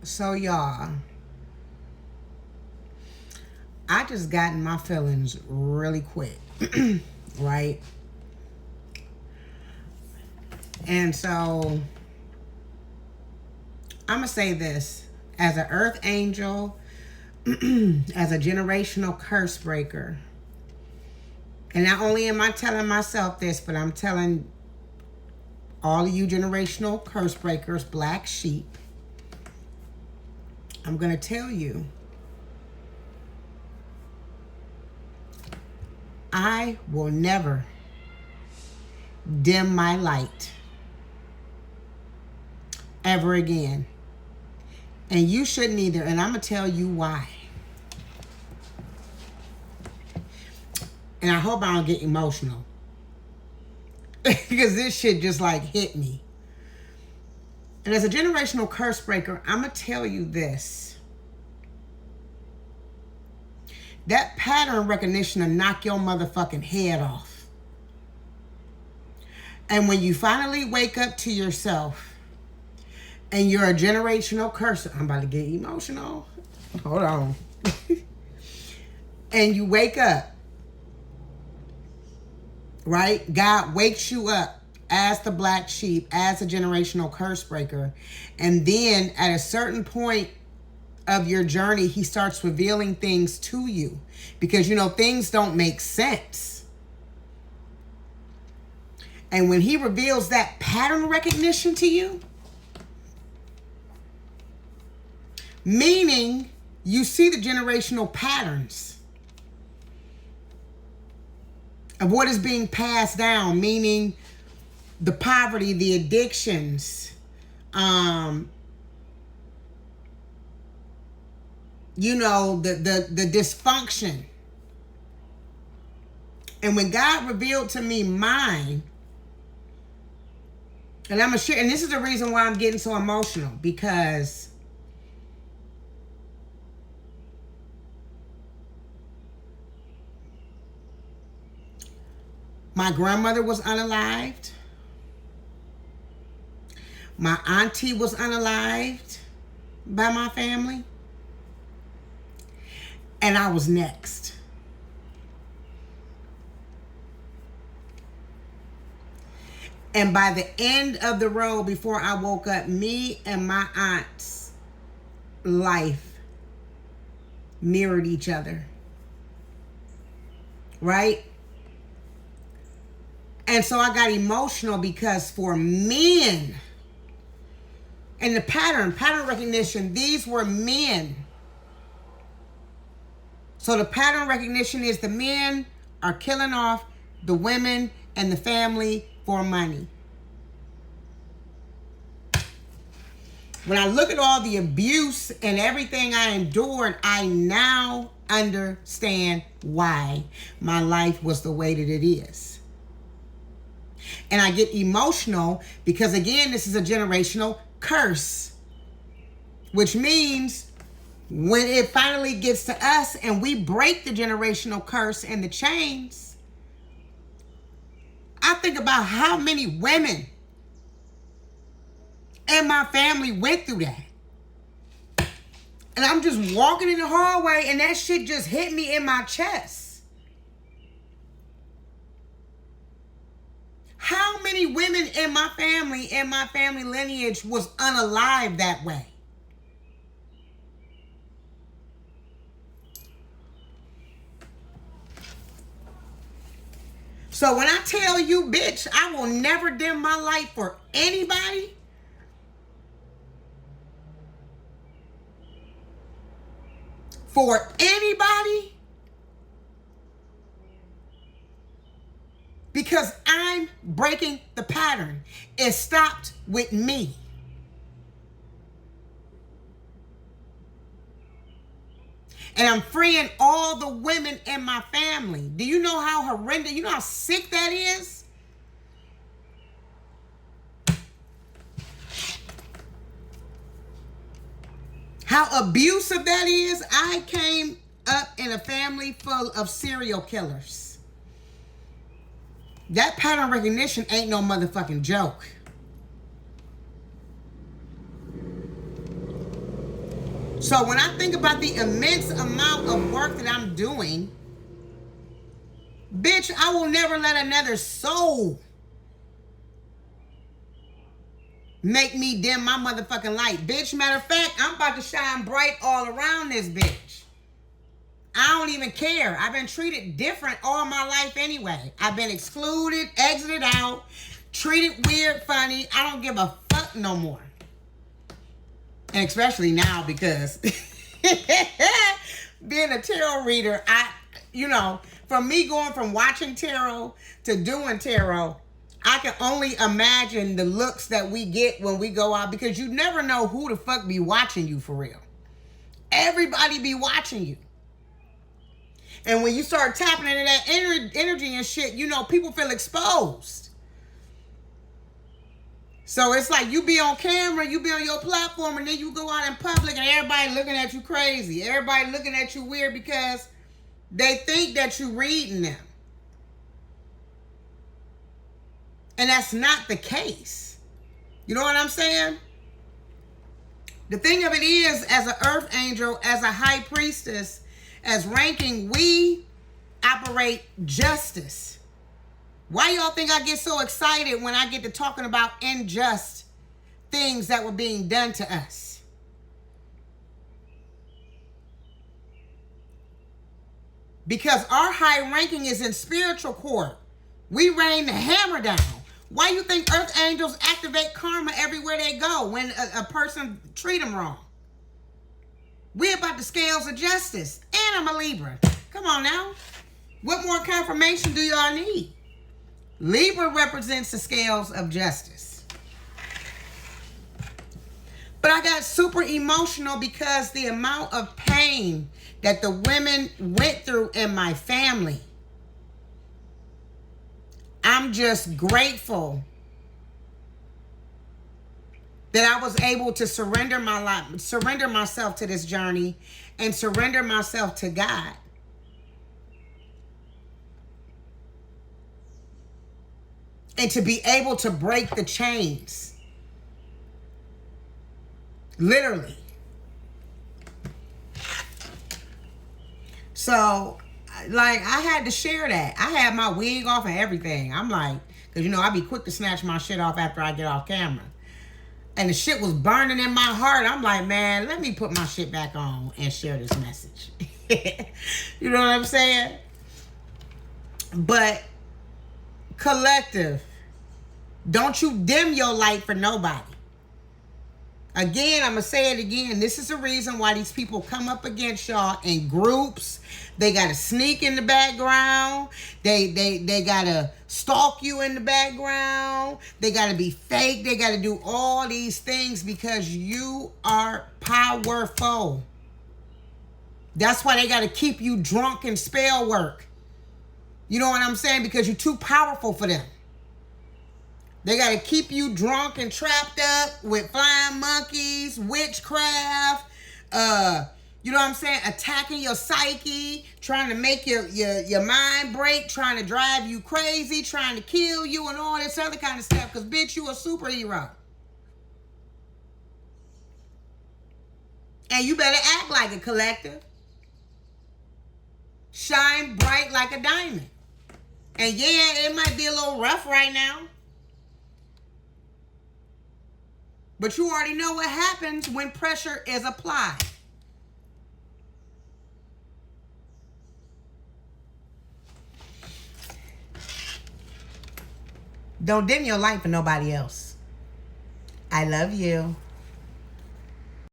So, y'all, I just got in my feelings really quick, right? And so, I'm going to say this as an earth angel, as a generational curse breaker. And not only am I telling myself this, but I'm telling all of you generational curse breakers, black sheep, I'm going to tell you, I will never dim my light ever again. And you shouldn't either. And I'm going to tell you why. And I hope I don't get emotional. Because this shit just like hit me. And as a generational curse breaker, I'm going to tell you this. That pattern recognition will knock your motherfucking head off. And when you finally wake up to yourself and you're a generational curse, I'm about to get emotional. Hold on. And you wake up, right? God wakes you up as the black sheep, as a generational curse breaker. And then at a certain point of your journey, he starts revealing things to you. Because, you know, things don't make sense. And when he reveals that pattern recognition to you, meaning you see the generational patterns of what is being passed down, meaning the poverty, the addictions, you know, the dysfunction. And when God revealed to me mine, and I'm going to share, and this is the reason why I'm getting so emotional, because my grandmother was unalived. My auntie was unalived by my family. And I was next. And by the end of the road, before I woke up, me and my aunt's life mirrored each other. Right? And so I got emotional because for men, and the pattern recognition, these were men. So the pattern recognition is the men are killing off the women and the family for money. When I look at all the abuse and everything I endured, I now understand why my life was the way that it is. And I get emotional because, again, this is a generational curse, which means when it finally gets to us and we break the generational curse and the chains, I think about how many women in my family went through that. And I'm just walking in the hallway and that shit just hit me in my chest. How many women in my family lineage was unalive that way? So when I tell you, bitch, I will never dim my light for anybody, because I'm breaking the pattern. It stopped with me. And I'm freeing all the women in my family. Do you know how horrendous, you know how sick that is? How abusive that is? I came up in a family full of serial killers. That pattern recognition ain't no motherfucking joke. So when I think about the immense amount of work that I'm doing, bitch, I will never let another soul make me dim my motherfucking light. Bitch, matter of fact, I'm about to shine bright all around this bitch. I don't even care. I've been treated different all my life anyway. I've been excluded, exited out, treated weird, funny. I don't give a fuck no more. And especially now because being a tarot reader, from me going from watching tarot to doing tarot, I can only imagine the looks that we get when we go out, because you never know who the fuck be watching you for real. Everybody be watching you. And when you start tapping into that energy and shit, people feel exposed. So it's like you be on camera, you be on your platform, and then you go out in public and everybody looking at you crazy. Everybody looking at you weird because they think that you reading them. And that's not the case. You know what I'm saying? The thing of it is, as an earth angel, as a high priestess, as ranking, we operate justice. Why y'all think I get so excited when I get to talking about unjust things that were being done to us? Because our high ranking is in spiritual court. We rain the hammer down. Why you think earth angels activate karma everywhere they go when a person treat them wrong? We're about the scales of justice. And I'm a Libra. Come on now. What more confirmation do y'all need? Libra represents the scales of justice. But I got super emotional because the amount of pain that the women went through in my family. I'm just grateful that I was able to surrender my life, surrender myself to this journey, and surrender myself to God. And to be able to break the chains. Literally. So, like, I had to share that. I had my wig off and everything. I'm like, because, I be quick to snatch my shit off after I get off camera. And the shit was burning in my heart. I'm like, man, let me put my shit back on and share this message. You know what I'm saying? But, collective, don't you dim your light for nobody. Again, I'm going to say it again. This is the reason why these people come up against y'all in groups. They got to sneak in the background. They got to stalk you in the background. They got to be fake. They got to do all these things because you are powerful. That's why they got to keep you drunk in spell work. You know what I'm saying? Because you're too powerful for them. They got to keep you drunk and trapped up with flying monkeys, witchcraft, you know what I'm saying? Attacking your psyche, trying to make your mind break, trying to drive you crazy, trying to kill you and all this other kind of stuff. Because, bitch, you a superhero. And you better act like a collective. Shine bright like a diamond. And yeah, it might be a little rough right now. But you already know what happens when pressure is applied. Don't dim your light for nobody else. I love you.